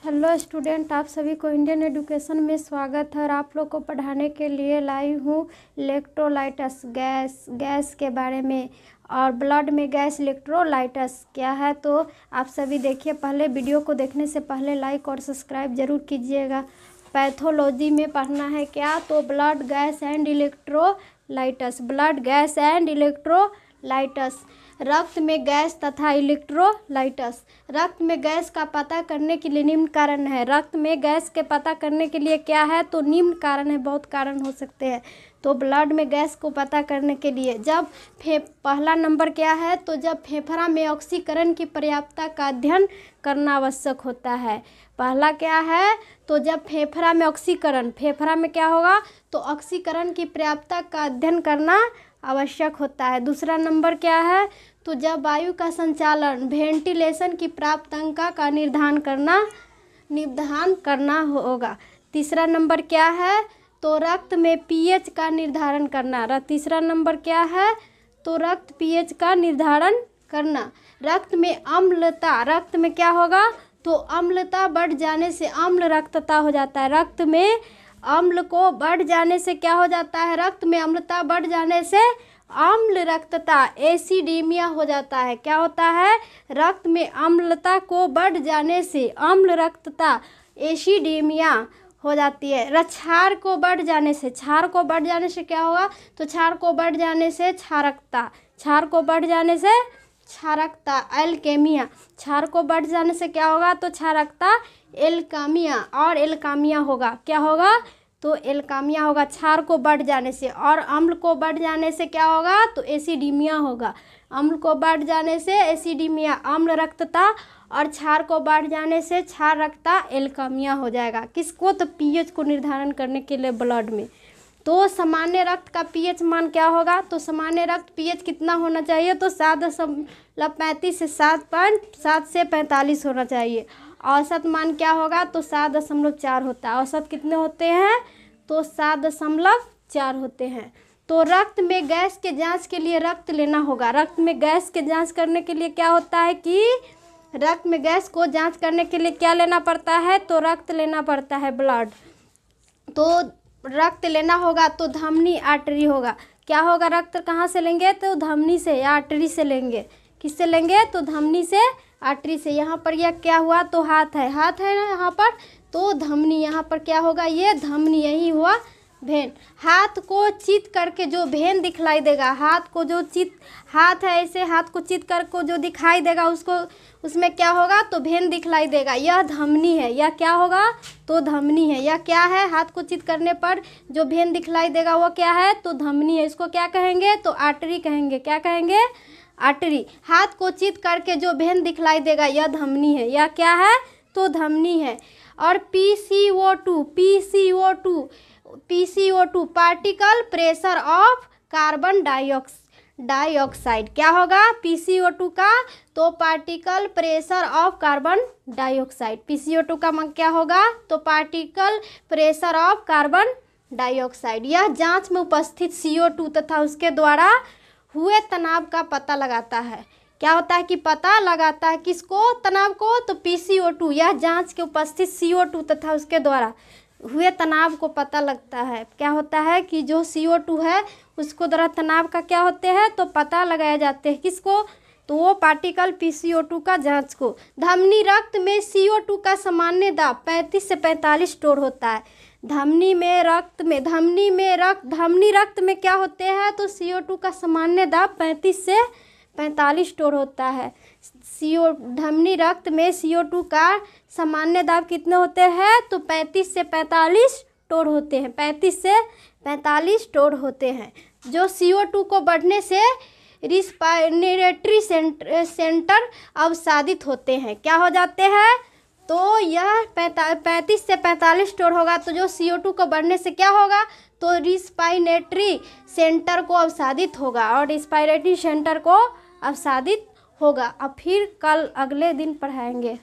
Hello student, आप सभी को इंडियन एजुकेशन में स्वागत है। और आप लोग को पढ़ाने के लिए लाई हूँ इलेक्ट्रोलाइटस गैस के बारे में। और ब्लड में गैस इलेक्ट्रोलाइटस क्या है, तो आप सभी देखिए। पहले वीडियो को देखने से पहले लाइक और सब्सक्राइब जरूर कीजिएगा। पैथोलॉजी में पढ़ना है क्या, तो ब्लड गैस एंड इलेक्ट्रोलाइटस। रक्त में गैस तथा इलेक्ट्रोलाइटस। रक्त में गैस का पता करने के लिए निम्न कारण है। रक्त में गैस के पता करने के लिए क्या है, तो निम्न कारण है, बहुत कारण हो सकते हैं। तो ब्लड में गैस को पता करने के लिए जब पहला नंबर क्या है, तो जब फेफड़ा में ऑक्सीकरण की पर्याप्तता का अध्ययन करना आवश्यक होता है। पहला क्या है, तो जब फेफड़ा में क्या होगा, तो ऑक्सीकरण की पर्याप्तता का अध्ययन करना आवश्यक होता है। दूसरा नंबर क्या है, तो जब वायु का संचालन वेंटिलेशन की प्राप्तांक का निर्धारण करना होगा। तीसरा नंबर क्या है, तो रक्त में पीएच का निर्धारण करना। तीसरा नंबर क्या है, तो रक्त पीएच का निर्धारण करना। रक्त में अम्लता, रक्त में क्या होगा, तो अम्लता बढ़ जाने से अम्ल रक्तता हो जाता है। रक्त में अम्ल को बढ़ जाने से क्या हो जाता है, रक्त में अम्लता बढ़ जाने से अम्ल रक्तता एसिडीमिया हो जाता है। क्या होता है, रक्त में अम्लता को बढ़ जाने से अम्ल रक्तता एसिडीमिया हो जाती है। क्षार को बढ़ जाने से क्या होगा, तो क्षार को बढ़ जाने से क्षारकता एल्केमिया। क्षार को बढ़ जाने से क्या होगा, तो क्षारकता एल्कामिया और एल्कामिया होगा। क्या होगा, तो एल्कामिया होगा क्षार को बढ़ जाने से। और अम्ल को बढ़ जाने से क्या होगा, तो एसिडीमिया होगा। अम्ल को बढ़ जाने से एसिडीमिया अम्ल रक्तता, और क्षार को बढ़ जाने से क्षार रक्तता एल्कामिया हो जाएगा। किसको, तो पीएच को निर्धारण करने के लिए ब्लड में। तो सामान्य रक्त का पीएच मान क्या होगा, तो सामान्य रक्त पीएच कितना होना चाहिए, तो 7.35 से 7.7 से 45 होना चाहिए। औसत मान क्या होगा, तो 7.4 होता है। औसत कितने होते हैं, तो 7.4 होते हैं। तो रक्त में गैस के जांच के लिए रक्त लेना होगा। रक्त में गैस के जांच करने के लिए क्या होता है कि रक्त में गैस को जांच करने के लिए क्या लेना पड़ता है, तो रक्त लेना पड़ता है, ब्लड। तो रक्त लेना होगा तो धमनी आर्टरी होगा। क्या होगा, रक्त कहाँ से लेंगे, तो धमनी से या आर्टरी से लेंगे। किससे लेंगे, तो धमनी से आर्टरी से। यहाँ पर यह क्या हुआ, तो हाथ है ना यहाँ पर, तो धमनी। यहाँ पर क्या होगा, ये धमनी, यही हुआ भेन। हाथ को चित करके जो भेन दिखलाई देगा, हाथ है ऐसे, हाथ को चित करके जो दिखाई देगा उसमें क्या होगा, तो भेन दिखलाई देगा। यह धमनी है, यह क्या होगा, तो धमनी है। यह क्या है, हाथ को चित करने पर जो भेन दिखलाई देगा वो क्या है, तो धमनी है। इसको क्या कहेंगे, तो आर्टरी कहेंगे। क्या कहेंगे, आर्टरी। हाथ को चित करके जो भेन दिखलाई देगा यह धमनी है। यह क्या है, तो धमनी है। और PCO2 particle pressure of carbon dioxide. क्या होगा, PCO2 का, तो particle pressure of carbon dioxide. PCO2 का मान क्या होगा, तो particle pressure of carbon dioxide. यह जांच में उपस्थित CO2 तथा उसके द्वारा हुए तनाव का पता लगाता है। क्या होता है कि पता लगाता है, किसको, तनाव को, तो PCO2। यह जांच के उपस्थित CO2 तथा उसके द्वारा हुए तनाव को पता लगता है। क्या होता है कि जो CO2 है उसको द्वारा तनाव का क्या होते हैं, तो पता लगाए जाते हैं। किसको, तो वो पार्टिकल PCO2 का जांच को। धमनी रक्त में CO2 का सामान्य दाब 35 से 45 स्टोर होता है। धमनी रक्त में क्या होते हैं, तो CO2 का सामान्य दाब 35 से 45 स्टोर होता है। धमनी रक्त में CO2 का सामान्य दाब कितने होते हैं, तो 35 से 45 स्टोर होते हैं। 35 से 45 स्टोर होते हैं। जो CO2 को बढ़ने से रिस्पायरेटरी सेंटर अवसादित होते हैं। क्या हो जाते हैं, तो यह 35 से 45 स्टोर होगा। तो जो CO2 को बढ़ने से क्या होगा, तो रिस्पायरेटरी सेंटर को अवसादित होगा, और रिस्पायरेटरी सेंटर को अवसादित होगा। अब फिर कल अगले दिन पढ़ाएंगे।